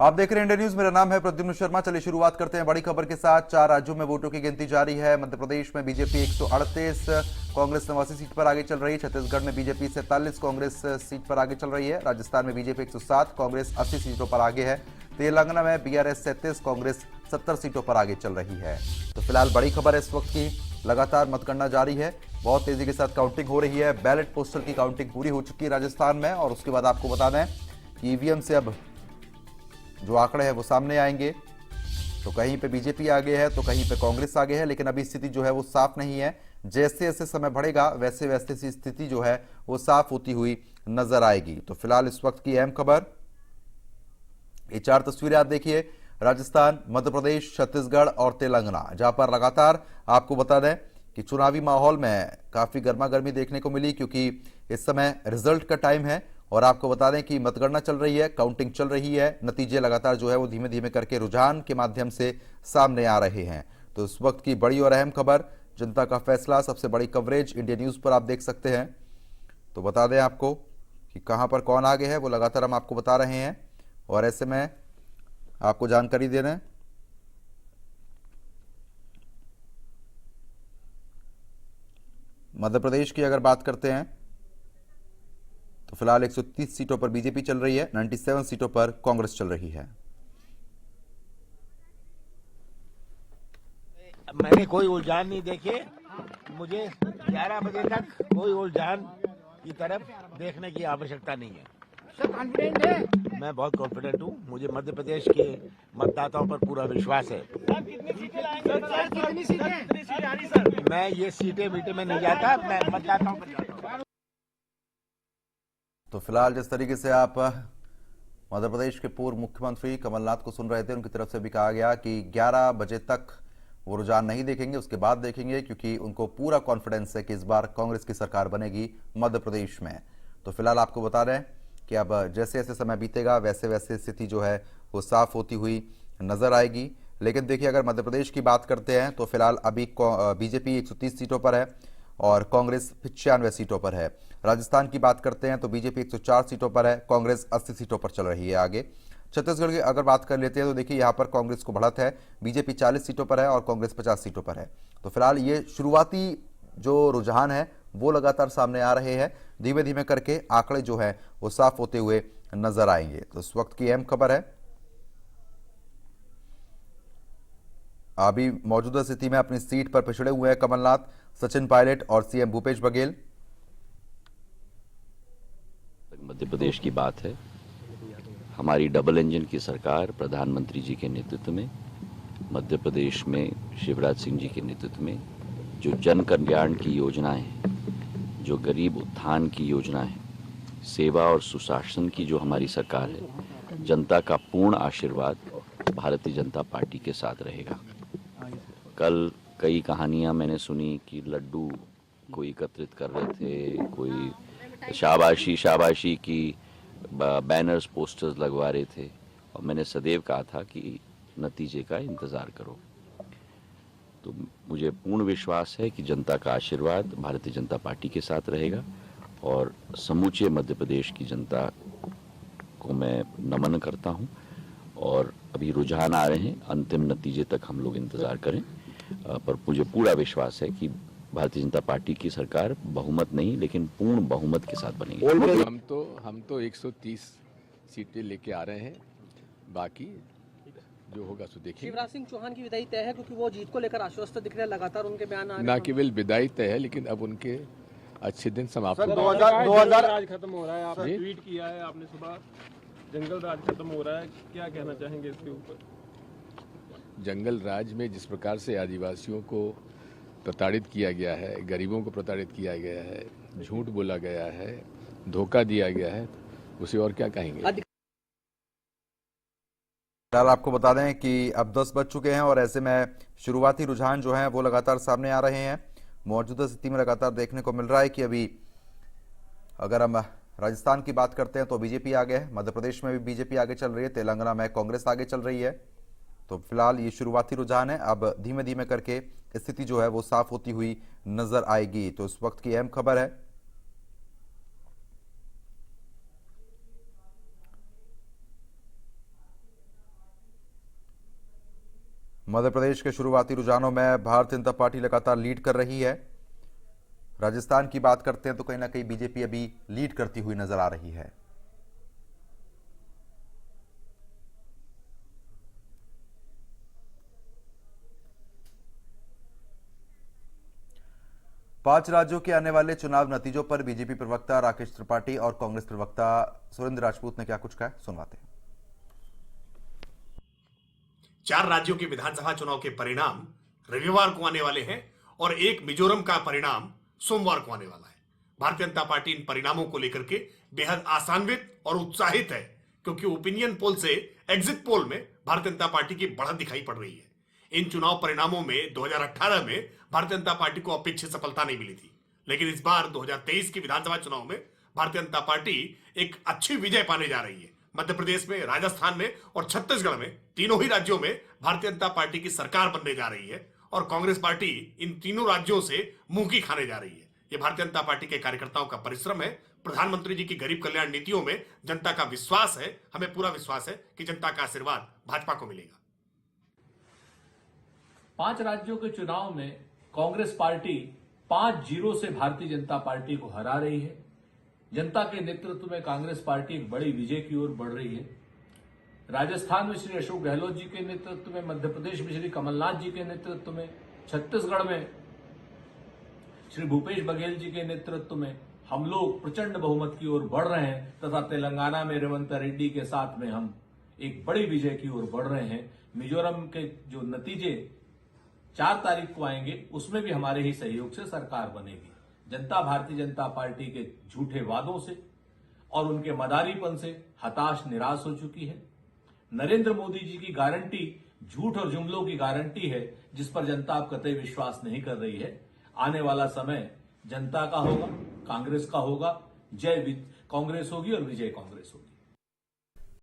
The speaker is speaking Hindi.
आप देख रहे हैं इंडिया न्यूज। मेरा नाम है प्रद्युम्न शर्मा। चलिए शुरुआत करते हैं बड़ी खबर के साथ। 4 राज्यों में वोटों की गिनती जारी है। मध्य प्रदेश में बीजेपी 138, कांग्रेस 89 सीट पर आगे चल रही है। छत्तीसगढ़ में बीजेपी 47, कांग्रेस सीट पर आगे चल रही है। राजस्थान में बीजेपी 107, कांग्रेस 80 सीटों पर आगे है। तेलंगाना में बीआरएस 37, कांग्रेस 70 सीटों पर आगे चल रही है। तो फिलहाल बड़ी खबर है इस वक्त की, लगातार मतगणना जारी है। बहुत तेजी के साथ काउंटिंग हो रही है। बैलेट पोस्टल की काउंटिंग पूरी हो चुकी है राजस्थान में, और उसके बाद आपको बता दें कि ईवीएम से अब जो आंकड़े हैं वो सामने आएंगे। तो कहीं पे बीजेपी आगे है तो कहीं पे कांग्रेस आगे है, लेकिन अभी स्थिति जो है वो साफ नहीं है। जैसे जैसे समय बढ़ेगा वैसे वैसे सी स्थिति जो है वो साफ होती हुई नजर आएगी। तो फिलहाल इस वक्त की अहम खबर, ये 4 तस्वीरें आप देखिए। राजस्थान, मध्य प्रदेश, छत्तीसगढ़ और तेलंगाना, जहां पर लगातार आपको बता दें कि चुनावी माहौल में काफी गर्मा गर्मी देखने को मिली, क्योंकि इस समय रिजल्ट का टाइम है। और आपको बता दें कि मतगणना चल रही है, काउंटिंग चल रही है। नतीजे लगातार जो है वो धीमे धीमे करके रुझान के माध्यम से सामने आ रहे हैं। तो इस वक्त की बड़ी और अहम खबर, जनता का फैसला, सबसे बड़ी कवरेज इंडिया न्यूज पर आप देख सकते हैं। तो बता दें आपको कि कहां पर कौन आगे है, वो लगातार हम आपको बता रहे हैं। और ऐसे में आपको जानकारी दे दें, मध्य प्रदेश की अगर बात करते हैं तो फिलहाल 130 सीटों पर बीजेपी चल रही है, 97 सीटों पर कांग्रेस चल रही है। मैंने कोई उलझान नहीं देखे। मुझे 11 बजे तक कोई उलझान की तरफ देखने की आवश्यकता नहीं है। सर कॉन्फिडेंट है? मैं बहुत कॉन्फिडेंट हूँ। मुझे मध्य प्रदेश के मतदाताओं पर पूरा विश्वास है। कितनी सीटें आ रही सर? मैं ये सीटें वीटे में नहीं जाता, मैं मतदाताओं पर जाता हूँ। तो फिलहाल जिस तरीके से आप मध्य प्रदेश के पूर्व मुख्यमंत्री कमलनाथ को सुन रहे थे, उनकी तरफ से भी कहा गया कि 11 बजे तक वो रुझान नहीं देखेंगे, उसके बाद देखेंगे, क्योंकि उनको पूरा कॉन्फिडेंस है कि इस बार कांग्रेस की सरकार बनेगी मध्य प्रदेश में। तो फिलहाल आपको बता रहे हैं कि अब जैसे जैसे समय बीतेगा वैसे वैसे स्थिति जो है वो साफ होती हुई नजर आएगी। लेकिन देखिए, अगर मध्य प्रदेश की बात करते हैं तो फिलहाल अभी बीजेपी 130 सीटों पर है और कांग्रेस 95 सीटों पर है। राजस्थान की बात करते हैं तो बीजेपी 104 सीटों पर है, कांग्रेस 80 सीटों पर चल रही है आगे। छत्तीसगढ़ की अगर बात कर लेते हैं तो देखिए, यहाँ पर कांग्रेस को बढ़त है, बीजेपी 40 सीटों पर है और कांग्रेस 50 सीटों पर है। तो फिलहाल ये शुरुआती जो रुझान है वो लगातार सामने आ रहे हैं। धीमे धीमे करके आंकड़े जो है वो साफ होते हुए नजर आएंगे। तो इस वक्त की अहम खबर है, अभी मौजूदा स्थिति में अपनी सीट पर पिछड़े हुए हैं कमलनाथ, सचिन पायलट और सीएम भूपेश बघेल। मध्य प्रदेश की बात है, हमारी डबल इंजन की सरकार प्रधानमंत्री जी के नेतृत्व में, मध्य प्रदेश में शिवराज सिंह जी के नेतृत्व में जो जन कल्याण की योजनाएं हैं, जो गरीब उत्थान की योजनाएं हैं, सेवा और सुशासन की जो हमारी सरकार है, जनता का पूर्ण आशीर्वाद भारतीय जनता पार्टी के साथ रहेगा। कल कई कहानियां मैंने सुनी कि लड्डू कोई एकत्रित कर रहे थे, कोई शाबाशी की बैनर्स पोस्टर्स लगवा रहे थे, और मैंने सदैव कहा था कि नतीजे का इंतज़ार करो। तो मुझे पूर्ण विश्वास है कि जनता का आशीर्वाद भारतीय जनता पार्टी के साथ रहेगा, और समूचे मध्य प्रदेश की जनता को मैं नमन करता हूं। और अभी रुझान आ रहे हैं, अंतिम नतीजे तक हम लोग इंतज़ार करें, पर मुझे पूरा विश्वास है कि भारतीय जनता पार्टी की सरकार बहुमत नहीं लेकिन पूर्ण बहुमत के साथ बनेगी। हम तो 130 सीटें लेके आ रहे हैं, बाकी जो होगा सो देखिए। शिवराज सिंह चौहान की विदाई तय है, क्योंकि वो जीत को लेकर आश्वस्त दिख रहे हैं, लगातार उनके बयान आ रहे हैं। ना केवल विदाई तय है, लेकिन अब उनके अच्छे दिन समाप्त हो गए। 2000 राज खत्म हो रहा है, आपने ट्वीट किया है आपने सुबह, जंगल राज खत्म हो रहा है, क्या कहना चाहेंगे इसके ऊपर? जंगल राज में जिस प्रकार से आदिवासियों को प्रताड़ित किया गया है, गरीबों को प्रताड़ित किया गया है, झूठ बोला गया है, धोखा दिया गया है, उसे और क्या कहेंगे। फिलहाल आपको बता दें कि अब 10 बज चुके हैं और ऐसे में शुरुआती रुझान जो हैं वो लगातार सामने आ रहे हैं। मौजूदा स्थिति में लगातार देखने को मिल रहा है कि अभी अगर हम राजस्थान की बात करते हैं तो बीजेपी आगे है, मध्य प्रदेश में भी बीजेपी आगे चल रही है, तेलंगाना में कांग्रेस आगे चल रही है। तो फिलहाल ये शुरुआती रुझान है, अब धीमे धीमे करके स्थिति जो है वो साफ होती हुई नजर आएगी। तो इस वक्त की अहम खबर है, मध्य प्रदेश के शुरुआती रुझानों में भारतीय जनता पार्टी लगातार लीड कर रही है। राजस्थान की बात करते हैं तो कहीं ना कहीं बीजेपी अभी लीड करती हुई नजर आ रही है। पांच राज्यों के आने वाले चुनाव नतीजों पर बीजेपी प्रवक्ता राकेश त्रिपाठी और कांग्रेस प्रवक्ता सुरेंद्र राजपूत ने क्या कुछ कहा, सुनवाते हैं। 4 राज्यों के विधानसभा चुनाव के परिणाम रविवार को आने वाले हैं और एक मिजोरम का परिणाम सोमवार को आने वाला है। भारतीय जनता पार्टी इन परिणामों को लेकर के बेहद आशान्वित और उत्साहित है, क्योंकि ओपिनियन पोल से एग्जिट पोल में भारतीय जनता पार्टी की बढ़त दिखाई पड़ रही है। इन चुनाव परिणामों में 2018 में भारतीय जनता पार्टी को अपेक्षित सफलता नहीं मिली थी, लेकिन इस बार 2023 के विधानसभा चुनाव में भारतीय जनता पार्टी एक अच्छी विजय पाने जा रही है। मध्य प्रदेश में, राजस्थान में और छत्तीसगढ़ में, तीनों ही राज्यों में भारतीय जनता पार्टी की सरकार बनने जा रही है और कांग्रेस पार्टी इन तीनों राज्यों से मुंह की खाने जा रही है। ये भारतीय जनता पार्टी के कार्यकर्ताओं का परिश्रम है। प्रधानमंत्री जी की गरीब कल्याण नीतियों में जनता का विश्वास है। हमें पूरा विश्वास है कि जनता का आशीर्वाद भाजपा को मिलेगा। 5 राज्यों के चुनाव में कांग्रेस पार्टी 5-0 से भारतीय जनता पार्टी को हरा रही है। जनता के नेतृत्व में कांग्रेस पार्टी एक बड़ी विजय की ओर बढ़ रही है। राजस्थान में श्री अशोक गहलोत जी के नेतृत्व में, मध्य प्रदेश में श्री कमलनाथ जी के नेतृत्व में, छत्तीसगढ़ में श्री भूपेश बघेल जी के नेतृत्व में हम लोग प्रचंड बहुमत की ओर बढ़ रहे हैं तथा तेलंगाना में रेवंत रेड्डी के साथ में हम एक बड़ी विजय की ओर बढ़ रहे हैं। मिजोरम के जो नतीजे 4 तारीख को आएंगे उसमें भी हमारे ही सहयोग से सरकार बनेगी। जनता भारतीय जनता पार्टी के झूठे वादों से और उनके मदारीपन से हताश निराश हो चुकी है। नरेंद्र मोदी जी की गारंटी झूठ और जुमलों की गारंटी है, जिस पर जनता अब कतई विश्वास नहीं कर रही है। आने वाला समय जनता का होगा, कांग्रेस का होगा। जय कांग्रेस होगी और विजय कांग्रेस होगी।